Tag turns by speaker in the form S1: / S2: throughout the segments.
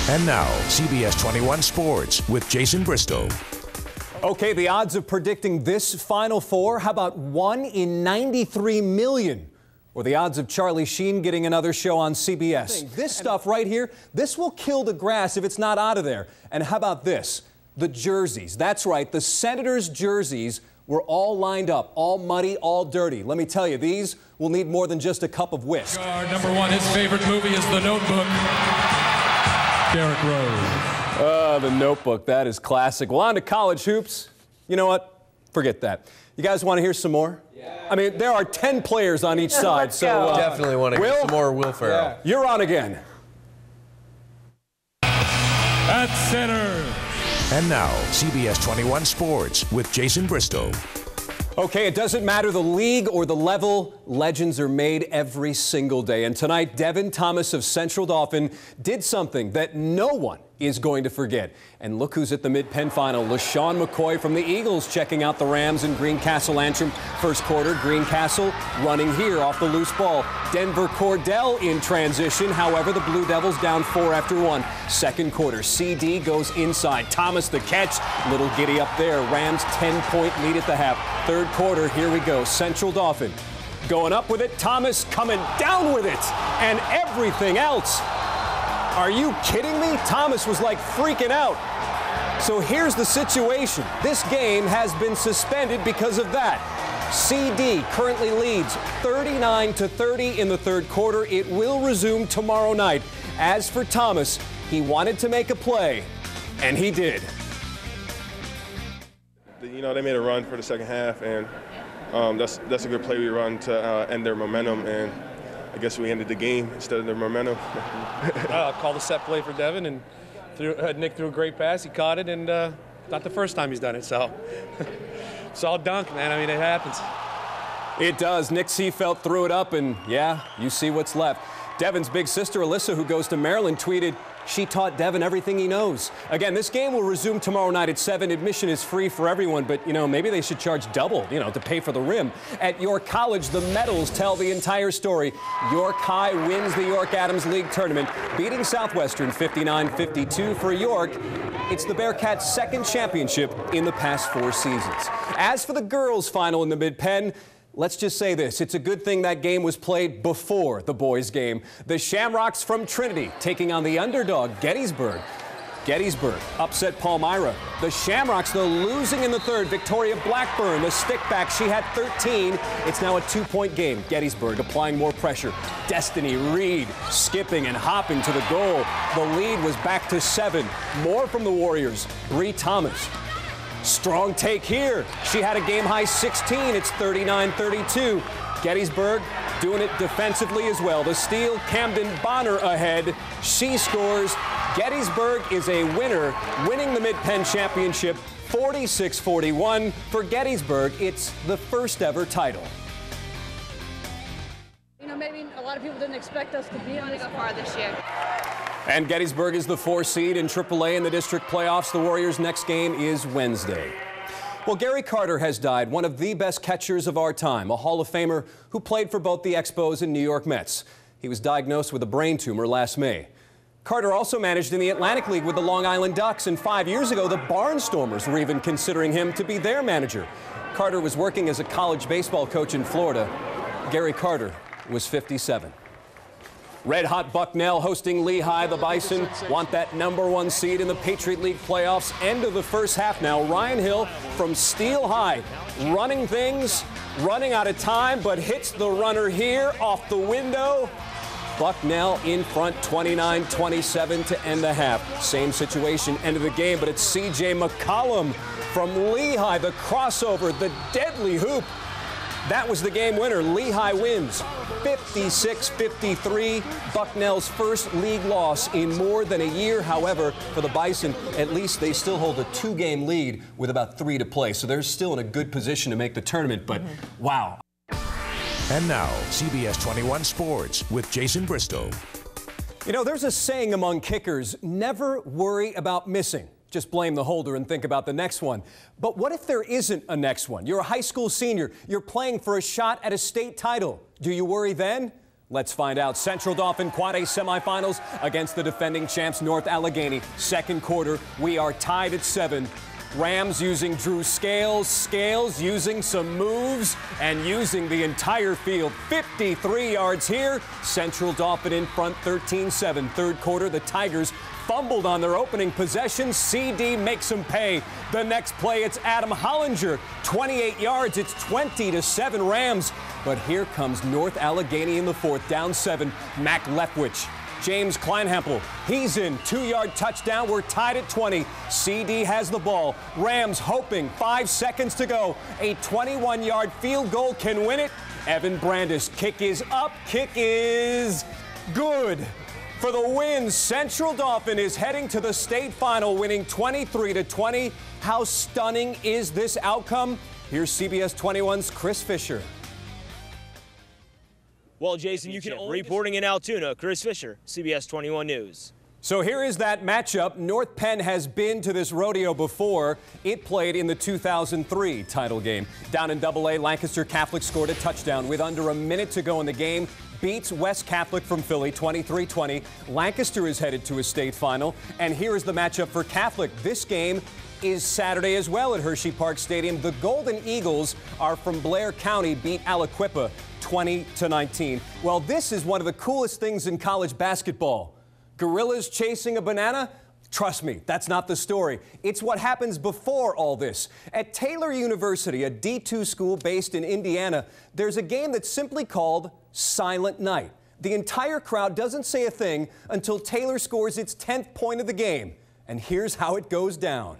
S1: And now, CBS 21 Sports with Jason Bristol.
S2: Okay, the odds of predicting this Final Four, how about 1 in 93 million? Or the odds of Charlie Sheen getting another show on CBS. This stuff right here, this will kill the grass if it's not out of there. And how about this? The jerseys. That's right, the Senators' jerseys were all lined up, all muddy, all dirty. Let me tell you, these will need more than just a cup of whisk.
S3: Number one, his favorite movie is The Notebook. Derrick Rose.
S2: The Notebook, that is classic. Well, on to college hoops. You know what? Forget that. You guys want to hear some more? Yeah. I mean, there are 10 players on each side, so...
S4: definitely want to hear some more Will Ferrell.
S2: You're on again.
S3: At center.
S1: And now, CBS 21 Sports with Jason Bristol.
S2: Okay, it doesn't matter the league or the level, legends are made every single day. And tonight, Devin Thomas of Central Dauphin did something that no one is going to forget. And look who's at the Mid-Penn final. LaShawn McCoy from the Eagles checking out the Rams in Greencastle Antrim. First quarter, Greencastle running here off the loose ball. Denver Cordell in transition. However, the Blue Devils down 4 after 1. Second quarter, CD goes inside. Thomas the catch. Little giddy up there. Rams 10-point lead at the half. Third quarter, here we go. Central Dauphin going up with it. Thomas coming down with it. And everything else. Are you kidding me? Thomas was like freaking out. So here's the situation. This game has been suspended because of that. CD currently leads 39-30 in the third quarter. It will resume tomorrow night. As for Thomas, he wanted to make a play, and he did.
S5: You know, they made a run for the second half, and that's a good play we run to end their momentum, and I guess we ended the game instead of their momentum.
S6: Called a set play for Devin, and Nick threw a great pass. He caught it, and not the first time he's done it, so it's all dunk, man. I mean, it happens.
S2: It does. Nick Seefeld threw it up, and yeah, you see what's left. Devin's big sister, Alyssa, who goes to Maryland, tweeted, "She taught Devin everything he knows." Again, this game will resume tomorrow night at 7. Admission is free for everyone, but, you know, maybe they should charge double, you know, to pay for the rim. At York College, the medals tell the entire story. York High wins the York Adams League tournament, beating Southwestern 59-52 for York. It's the Bearcats' second championship in the past 4 seasons. As for the girls' final in the Mid-Penn, let's just say this. It's a good thing that game was played before the boys' game. The Shamrocks from Trinity taking on the underdog, Gettysburg. Gettysburg upset Palmyra. The Shamrocks, though, losing in the third. Victoria Blackburn, the stickback, she had 13. It's now a 2-point game. Gettysburg applying more pressure. Destiny Reed skipping and hopping to the goal. The lead was back to 7. More from the Warriors. Bree Thomas. Strong take here. She had a game-high 16. It's 39-32. Gettysburg doing it defensively as well. The steal, Camden Bonner ahead. She scores. Gettysburg is a winner, winning the Mid-Penn Championship 46-41. For Gettysburg, it's the first ever title.
S7: You know, maybe a lot of people didn't expect us to be on this far this year.
S2: And Gettysburg is the 4 seed in AAA in the district playoffs. The Warriors' next game is Wednesday. Well, Gary Carter has died, one of the best catchers of our time, a Hall of Famer who played for both the Expos and New York Mets. He was diagnosed with a brain tumor last May. Carter also managed in the Atlantic League with the Long Island Ducks, and 5 years ago, the Barnstormers were even considering him to be their manager. Carter was working as a college baseball coach in Florida. Gary Carter was 57. Red-hot Bucknell hosting Lehigh. The Bison want that #1 seed in the Patriot League playoffs. End of the first half now. Ryan Hill from Steel High running things, running out of time, but hits the runner here off the window. Bucknell in front 29-27 to end the half. Same situation, end of the game, but it's C.J. McCollum from Lehigh. The crossover, the deadly hoop. That was the game winner. Lehigh wins 56-53. Bucknell's first league loss in more than a year. However, for the Bison, at least they still hold a 2-game lead with about 3 to play. So they're still in a good position to make the tournament. But wow.
S1: And now, CBS 21 Sports with Jason Bristol.
S2: You know, there's a saying among kickers, never worry about missing. Just blame the holder and think about the next one. But what if there isn't a next one? You're a high school senior. You're playing for a shot at a state title. Do you worry then? Let's find out. Central Dauphin Quad A semifinals against the defending champs North Allegheny. Second quarter, we are tied at 7. Rams using Drew Scales, Scales using some moves and using the entire field. 53 yards here. Central Dauphin in front 13-7. Third quarter, the Tigers fumbled on their opening possession. CD makes them pay. The next play, it's Adam Hollinger. 28 yards. It's 20-7 Rams. But here comes North Allegheny in the fourth, down 7. Mac Leftwich. James Kleinhempel, he's in. 2-yard touchdown. We're tied at 20. CD has the ball. Rams hoping. 5 seconds to go. A 21-yard field goal can win it. Evan Brandis, kick is up. Kick is good. For the win, Central Dauphin is heading to the state final, winning 23-20. How stunning is this outcome? Here's CBS 21's Chris Fisher.
S8: Well, Jason, you can reporting in Altoona, Chris Fisher, CBS 21 News.
S2: So here is that matchup. North Penn has been to this rodeo before. It played in the 2003 title game. Down in AA, Lancaster Catholic scored a touchdown with under a minute to go in the game. Beats West Catholic from Philly 23-20. Lancaster is headed to a state final. And here is the matchup for Catholic. This game is Saturday as well at Hershey Park Stadium. The Golden Eagles are from Blair County, beat Aliquippa 20-19. Well, this is one of the coolest things in college basketball. Gorillas chasing a banana? Trust me, that's not the story. It's what happens before all this. At Taylor University, a D2 school based in Indiana, there's a game that's simply called Silent Night. The entire crowd doesn't say a thing until Taylor scores its 10th point of the game. And here's how it goes down.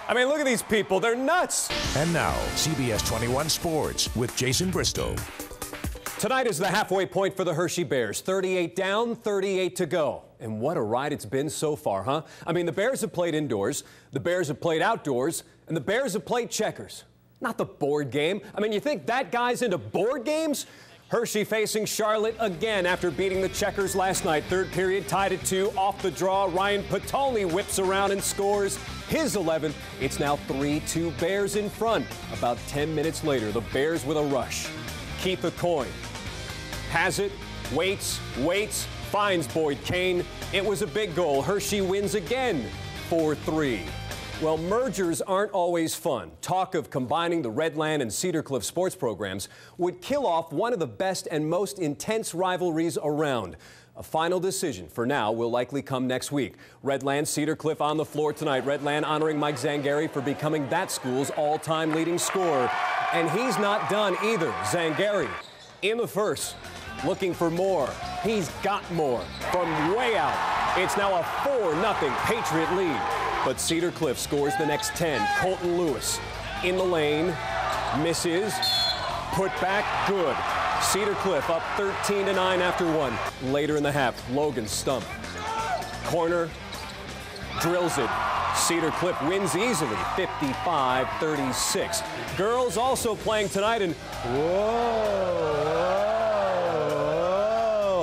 S2: I mean, look at these people. They're nuts.
S1: And now, CBS 21 Sports with Jason Bristol.
S2: Tonight is the halfway point for the Hershey Bears. 38 down, 38 to go. And what a ride it's been so far, huh? I mean, the Bears have played indoors, the Bears have played outdoors, and the Bears have played checkers. Not the board game. I mean, you think that guy's into board games? Hershey facing Charlotte again after beating the Checkers last night. Third period, tied at 2. Off the draw, Ryan Patolny whips around and scores his 11th. It's now 3-2 Bears in front. About 10 minutes later, the Bears with a rush. Keith Coyne has it, waits, finds Boyd Kane. It was a big goal. Hershey wins again, 4-3. Well, mergers aren't always fun. Talk of combining the Redland and Cedar Cliff sports programs would kill off one of the best and most intense rivalries around. A final decision for now will likely come next week. Redland Cedar Cliff on the floor tonight. Redland honoring Mike Zangari for becoming that school's all-time leading scorer. And he's not done either. Zangari in the first, looking for more. He's got more from way out. It's now a 4-0 Patriot lead. But Cedar Cliff scores the next 10. Colton Lewis in the lane, misses, put back, good. Cedar Cliff up 13-9 after 1. Later in the half, Logan Stump. Corner, drills it. Cedar Cliff wins easily, 55-36. Girls also playing tonight, and whoa,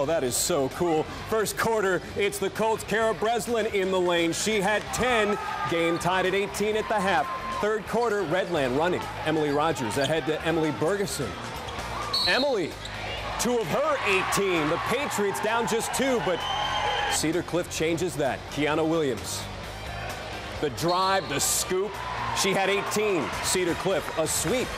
S2: that is so cool. First quarter, it's the Colts' Kara Breslin in the lane. She had 10, game tied at 18 at the half. Third quarter, Redland running. Emily Rogers ahead to Emily Bergeson. Emily, 2 of her 18. The Patriots down just 2, but Cedar Cliff changes that. Kiana Williams. The drive, the scoop. She had 18. Cedar Cliff, a sweep,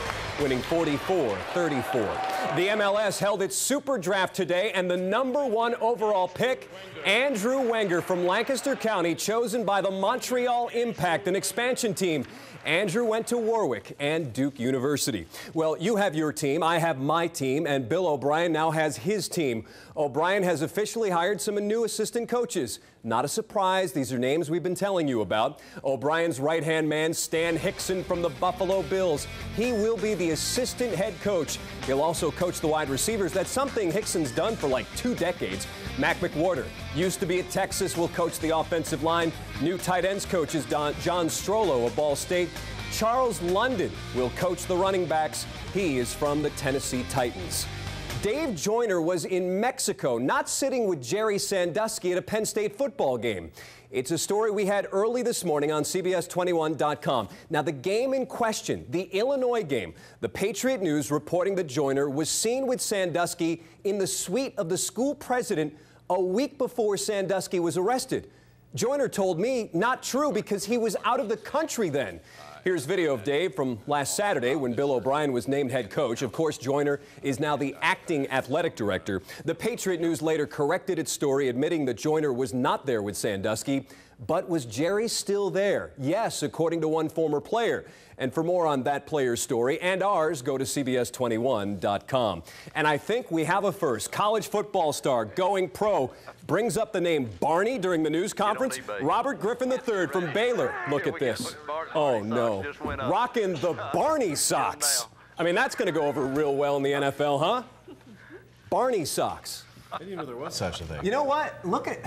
S2: winning 44-34. The MLS held its super draft today, and the #1 overall pick, Andrew Wenger from Lancaster County, chosen by the Montreal Impact, an expansion team. Andrew went to Warwick and Duke University. Well, you have your team, I have my team, and Bill O'Brien now has his team. O'Brien has officially hired some new assistant coaches. Not a surprise, these are names we've been telling you about. O'Brien's right-hand man, Stan Hickson from the Buffalo Bills. He will be the assistant head coach. He'll also coach the wide receivers. That's something Hickson's done for like 2 decades. Mac McWhorter used to be at Texas, will coach the offensive line. New tight ends coach is John Strollo of Ball State. Charles London will coach the running backs. He is from the Tennessee Titans. Dave Joyner was in Mexico, not sitting with Jerry Sandusky at a Penn State football game. It's a story we had early this morning on CBS21.com. Now, the game in question, the Illinois game, the Patriot News reporting that Joyner was seen with Sandusky in the suite of the school president a week before Sandusky was arrested. Joyner told me not true because he was out of the country then. Here's video of Dave from last Saturday when Bill O'Brien was named head coach. Of course, Joyner is now the acting athletic director. The Patriot News later corrected its story, admitting that Joyner was not there with Sandusky. But was Jerry still there? Yes, according to one former player. And for more on that player's story and ours, go to CBS21.com. And I think we have a first. College football star going pro brings up the name Barney during the news conference. Robert Griffin III from Baylor. Look at this. Oh, no. Rocking the Barney socks. I mean, that's going to go over real well in the NFL, huh? Barney socks.
S4: I didn't know there was such a thing.
S2: You know what? Look at...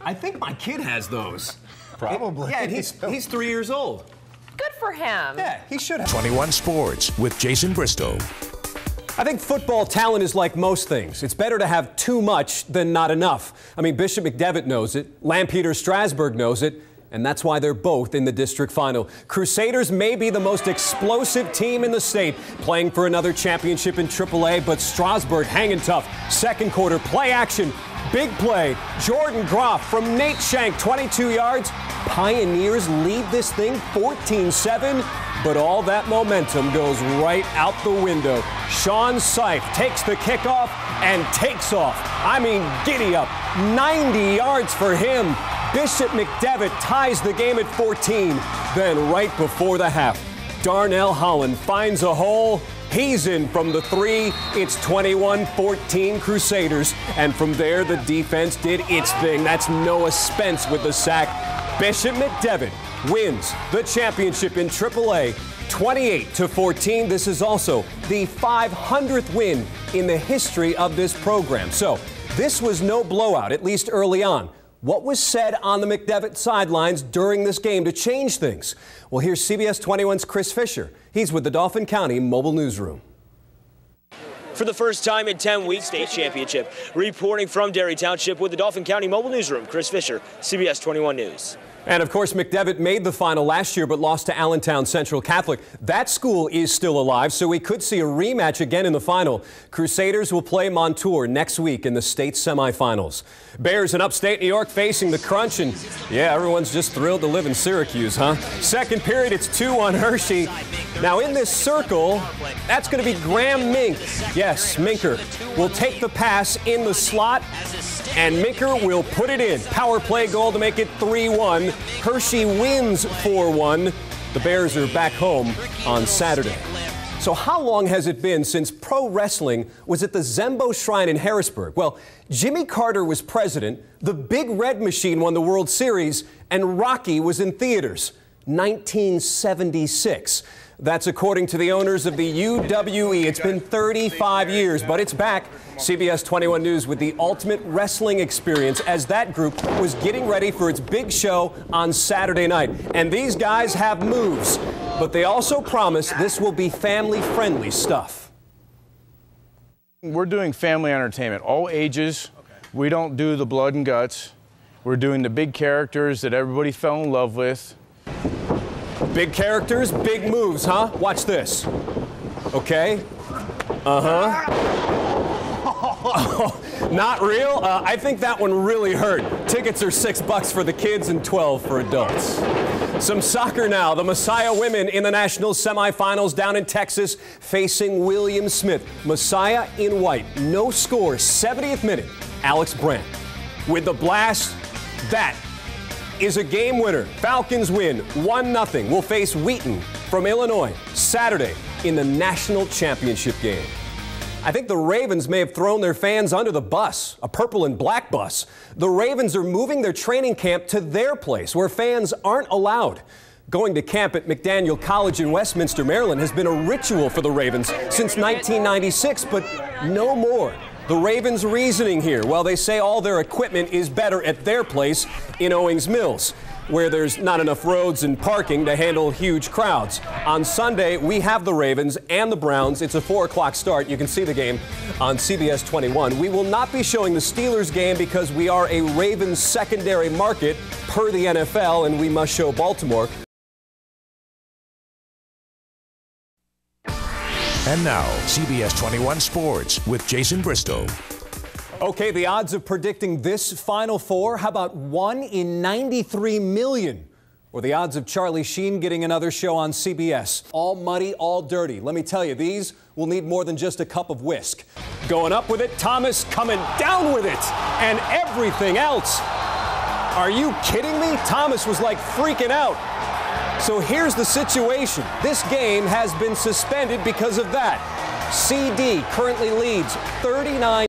S2: I think my kid has those.
S4: Probably.
S2: Yeah, and he's 3 years old.
S9: Good for him.
S2: Yeah, he should have.
S1: 21 Sports with Jason Bristol.
S2: I think football talent is like most things. It's better to have too much than not enough. I mean, Bishop McDevitt knows it. Lampeter Strasburg knows it. And that's why they're both in the district final. Crusaders may be the most explosive team in the state, playing for another championship in AAA, but Strasburg hanging tough. Second quarter, play action. Big play, Jordan Groff from Nate Shank, 22 yards. Pioneers lead this thing 14-7, but all that momentum goes right out the window. Sean Seif takes the kickoff and takes off. I mean, giddy up, 90 yards for him. Bishop McDevitt ties the game at 14. Then right before the half, Darnell Holland finds a hole. He's in from the three. It's 21-14 Crusaders. And from there, the defense did its thing. That's Noah Spence with the sack. Bishop McDevitt wins the championship in AAA, 28-14. This is also the 500th win in the history of this program. So this was no blowout, at least early on. What was said on the McDevitt sidelines during this game to change things? Well, here's CBS 21's Chris Fisher. He's with the Dauphin County Mobile Newsroom.
S8: For the first time in 10 weeks, state championship. Reporting from Derry Township with the Dauphin County Mobile Newsroom, Chris Fisher, CBS 21 News.
S2: And, of course, McDevitt made the final last year but lost to Allentown Central Catholic. That school is still alive, so we could see a rematch again in the final. Crusaders will play Montour next week in the state semifinals. Bears in upstate New York facing the Crunch, and, yeah, everyone's just thrilled to live in Syracuse, huh? Second period, it's 2-1 Hershey. Now, in this circle, that's going to be Graham Mink. Yes, Minker will take the pass in the slot, and Minker will put it in. Power play goal to make it 3-1. Hershey wins 4-1. The Bears are back home on Saturday. So how long has it been since pro wrestling was at the Zembo Shrine in Harrisburg? Well, Jimmy Carter was president, the Big Red Machine won the World Series, and Rocky was in theaters. 1976. That's according to the owners of the UWE. It's been 35 years, but it's back. CBS 21 News with the ultimate wrestling experience as that group was getting ready for its big show on Saturday night. And these guys have moves, but they also promise this will be family-friendly stuff.
S10: We're doing family entertainment, all ages. We don't do the blood and guts. We're doing the big characters that everybody fell in love with.
S2: Big characters, big moves, huh? Watch this. Okay. Uh-huh. Oh, not real? I think that one really hurt. Tickets are $6 for the kids and $12 for adults. Some soccer now. The Messiah women in the national semifinals down in Texas facing William Smith. Messiah in white. No score. 70th minute. Alex Brandt. With the blast, that is a game winner. Falcons win 1-0. Will face Wheaton from Illinois Saturday in the national championship game. I think the Ravens may have thrown their fans under the bus, a purple and black bus. The Ravens are moving their training camp to their place where fans aren't allowed. Going to camp at McDaniel College in Westminster, Maryland has been a ritual for the Ravens since 1996, but no more. The Ravens' reasoning here, well, they say all their equipment is better at their place in Owings Mills. where there's not enough roads and parking to handle huge crowds. On Sunday, we have the Ravens and the Browns. It's a 4 o'clock start. You can see the game on CBS 21. We will not be showing the Steelers game because we are a Ravens secondary market per the NFL, and we must show Baltimore.
S1: And now, CBS 21 Sports with Jason Bristol.
S2: Okay, the odds of predicting this Final Four, how about 1 in 93 million? Or the odds of Charlie Sheen getting another show on CBS. All muddy, all dirty. Let me tell you, these will need more than just a cup of whisk. Going up with it, Thomas coming down with it, and everything else. Are you kidding me? Thomas was like freaking out. So here's the situation. This game has been suspended because of that. CD currently leads 39.